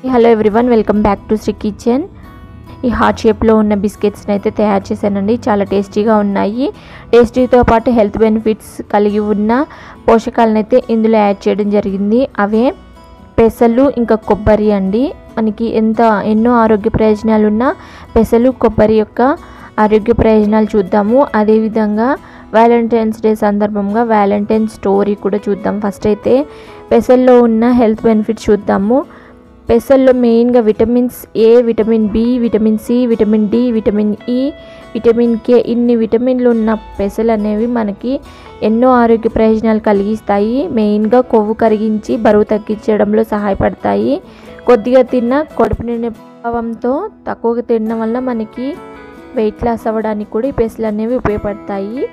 Hello everyone, welcome back to Sri kitchen. ఈ heart షేప్లో ఉన్న బిస్కెట్స్ని అయితే తయారు చేశానండి. చాలా టేస్టీగా ఉన్నాయి. టేస్టీతో పాటు హెల్త్ బెనిఫిట్స్ కలిగి ఉన్న పోషకాలను అయితే ఇందులో యాడ్ చేయడం జరిగింది. అవే పెసలు ఇంకా కొబ్బరి అండి. మనకి ఎన్నో ఆరోగ్య ప్రయోజనాలు ఉన్న పెసలు కొబ్బరి యొక్క ఆరోగ్య ప్రయోజనాలు చూద్దాము. అదేవిధంగా వ్యాలంటైన్స్ డే సందర్భంగా వ్యాలంటైన్ స్టోరీ కూడా చూద్దాం. ఫస్ట్ అయితే పెసల్లో ఉన్న హెల్త్ బెనిఫిట్స్ చూద్దాము. పెసల్లో మెయిన్గా vitamins A, vitamin B, vitamin C, vitamin D, vitamin E, vitamin K, ఇన్ని విటమిన్లు ఉన్న పెసలు అనేవి మనకి ఎన్నో ఆరోగ్య ప్రయోజనాలు కలిగిస్తాయి. మెయిన్గా కొవ్వు కరిగించి బరువు తగ్గించడంలో సహాయపడతాయి. కొద్దిగా తిన్న కడుపు నిండే భావంతో తక్కువగా తినడం వల్ల మనకి వెయిట్ లాస్ అవ్వడానికి కూడా ఈ పెసలు అనేవి ఉపయోగపడతాయి.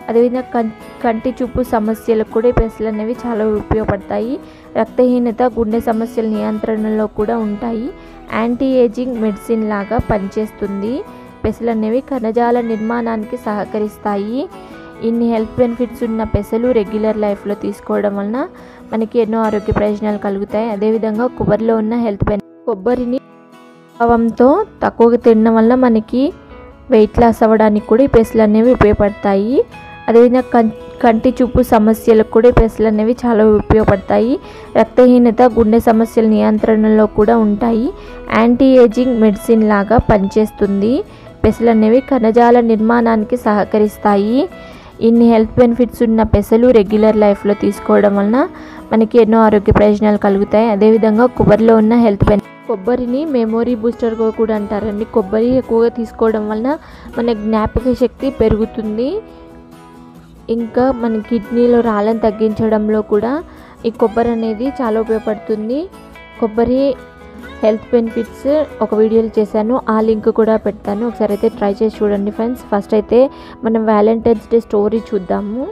అదేవిధంగా కంటి చూపు సమస్యలకు కూడా ఈ పెసలు అనేవి చాలా ఉపయోగపడతాయి. రక్తహీనత, గుండె సమస్యల నియంత్రణలో కూడా ఉంటాయి. యాంటీ ఏజింగ్ మెడిసిన్ లాగా పనిచేస్తుంది. పెసలు అనేవి కణజాల నిర్మాణానికి సహకరిస్తాయి. ఇన్ని హెల్త్ బెనిఫిట్స్ ఉన్న పెసలు రెగ్యులర్ లైఫ్లో తీసుకోవడం వలన మనకి ఎన్నో ఆరోగ్య ప్రయోజనాలు కలుగుతాయి. అదేవిధంగా కొబ్బరిలో ఉన్న హెల్త్ కొబ్బరిని భావంతో తక్కువగా తినడం వల్ల మనకి వెయిట్ లాస్ అవ్వడానికి కూడా ఈ పెసలు అనేవి ఉపయోగపడతాయి. అదేవిధంగా కంటి చూపు సమస్యలకు కూడా ఈ పెసలు అనేవి చాలా ఉపయోగపడతాయి. రక్తహీనత, గుండె సమస్యల నియంత్రణలో కూడా ఉంటాయి. యాంటీ ఏజింగ్ మెడిసిన్ లాగా పనిచేస్తుంది. పెసలు అనేవి కణజాల నిర్మాణానికి సహకరిస్తాయి. ఇన్ని హెల్త్ బెనిఫిట్స్ ఉన్న పెసలు రెగ్యులర్ లైఫ్లో తీసుకోవడం వలన మనకి ఎన్నో ఆరోగ్య ప్రయోజనాలు కలుగుతాయి. అదేవిధంగా కొబ్బరిలో ఉన్న హెల్త్ కొబ్బరిని మెమొరీ బూస్టర్గా కూడా అంటారండి. కొబ్బరి ఎక్కువగా తీసుకోవడం వలన మన జ్ఞాపక శక్తి పెరుగుతుంది. ఇంకా మన కిడ్నీలో రాళ్ళను తగ్గించడంలో కూడా ఈ కొబ్బరి అనేది చాలా ఉపయోగపడుతుంది. కొబ్బరి హెల్త్ బెనిఫిట్స్ ఒక వీడియోలు చేశాను, ఆ లింక్ కూడా పెడతాను. ఒకసారి అయితే ట్రై చేసి చూడండి ఫ్రెండ్స్. ఫస్ట్ అయితే మనం వ్యాలంటైన్స్ డే స్టోరీ చూద్దాము.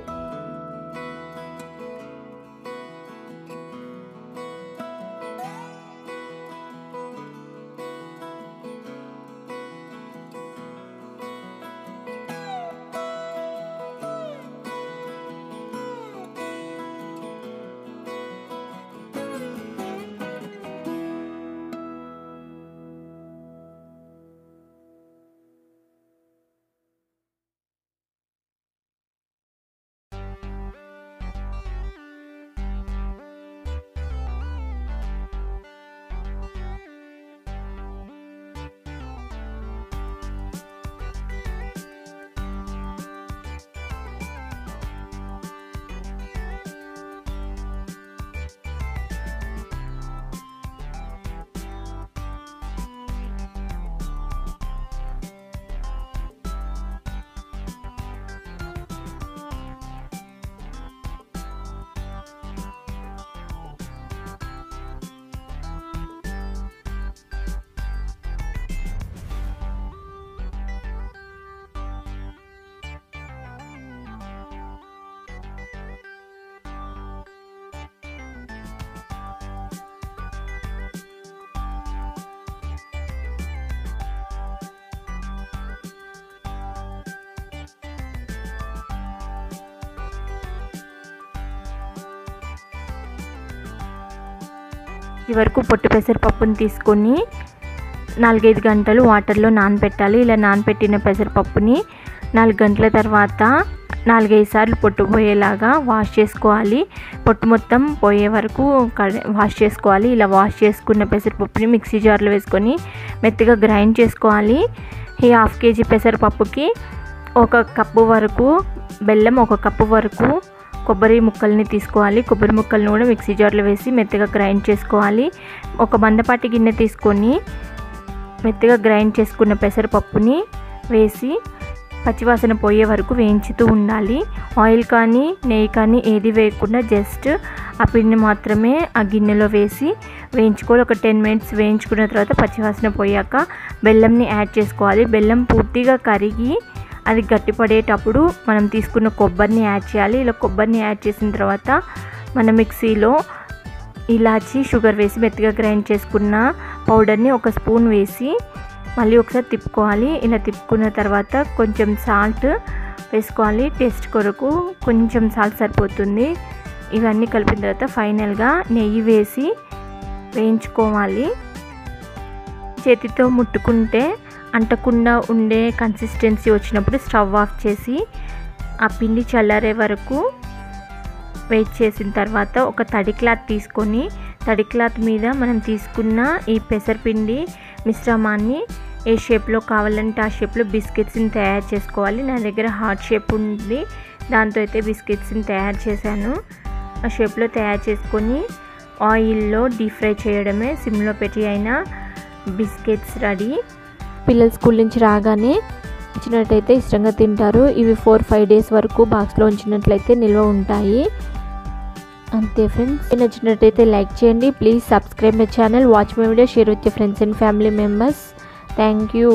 ఈ వరకు పొట్టు పెసరపప్పుని తీసుకొని 4-5 గంటలు వాటర్లో నానబెట్టాలి. ఇలా నానబెట్టిన పెసరపప్పుని 4 గంటల తర్వాత 4-5 సార్లు పొట్టు పోయేలాగా వాష్ చేసుకోవాలి. పొట్టు మొత్తం పోయే వరకు వాష్ చేసుకోవాలి. ఇలా వాష్ చేసుకున్న పెసరపప్పుని మిక్సీ జార్లో వేసుకొని మెత్తగా గ్రైండ్ చేసుకోవాలి. ఈ 1/2 kg పెసరపప్పుకి 1 కప్పు వరకు బెల్లం, 1 కప్పు వరకు కొబ్బరి ముక్కల్ని తీసుకోవాలి. కొబ్బరి ముక్కల్ని కూడా మిక్సీ జార్లో వేసి మెత్తగా గ్రైండ్ చేసుకోవాలి. ఒక మందపాటి గిన్నె తీసుకొని మెత్తగా గ్రైండ్ చేసుకున్న పెసరపప్పుని వేసి పచ్చివాసన పోయే వరకు వేయించుతూ ఉండాలి. ఆయిల్ కానీ నెయ్యి కానీ ఏది వేయకుండా జస్ట్ ఆ పిండిని మాత్రమే ఆ గిన్నెలో వేసి వేయించుకోవాలి. ఒక 10 మినిట్స్ వేయించుకున్న తర్వాత పచ్చివాసన పోయాక బెల్లంని యాడ్ చేసుకోవాలి. బెల్లం పూర్తిగా కరిగి అది గట్టిపడేటప్పుడు మనం తీసుకున్న కొబ్బరిని యాడ్ చేయాలి. ఇలా కొబ్బరిని యాడ్ చేసిన తర్వాత మన మిక్సీలో ఇలాచి, షుగర్ వేసి మెత్తగా గ్రైండ్ చేసుకున్న పౌడర్ని 1 స్పూన్ వేసి మళ్ళీ ఒకసారి తిప్పుకోవాలి. ఇలా తిప్పుకున్న తర్వాత కొంచెం సాల్ట్ వేసుకోవాలి. టేస్ట్ కొరకు కొంచెం సాల్ట్ సరిపోతుంది. ఇవన్నీ కలిపిన తర్వాత ఫైనల్గా నెయ్యి వేసి వేయించుకోవాలి. చేతితో ముట్టుకుంటే అంటకుండా ఉండే కన్సిస్టెన్సీ వచ్చినప్పుడు స్టవ్ ఆఫ్ చేసి ఆ పిండి చల్లారే వరకు వెయిట్ చేసిన తర్వాత ఒక తడి క్లాత్ తీసుకొని తడి క్లాత్ మీద మనం తీసుకున్న ఈ పెసరపిండి మిశ్రమాన్ని ఏ షేప్లో కావాలంటే ఆ షేప్లో బిస్కెట్స్ని తయారు చేసుకోవాలి. నా దగ్గర హార్ట్ షేప్ ఉంది, దాంతో అయితే బిస్కెట్స్ని తయారు చేశాను. ఆ షేప్లో తయారు చేసుకొని ఆయిల్లో డీప్ ఫ్రై చేయడమే. సిమ్లో పెట్టి అయినా బిస్కెట్స్ రెడీ. పిల్లలు స్కూల్ నుంచి రాగానే ఇచ్చినట్టయితే ఇష్టంగా తింటారు. ఇవి 4-5 డేస్ వరకు బాక్స్లో ఉంచినట్లయితే నిల్వ ఉంటాయి. అంతే ఫ్రెండ్స్, నచ్చినట్టయితే లైక్ చేయండి. Please subscribe my channel, watch my video, share with your friends and family members. Thank you.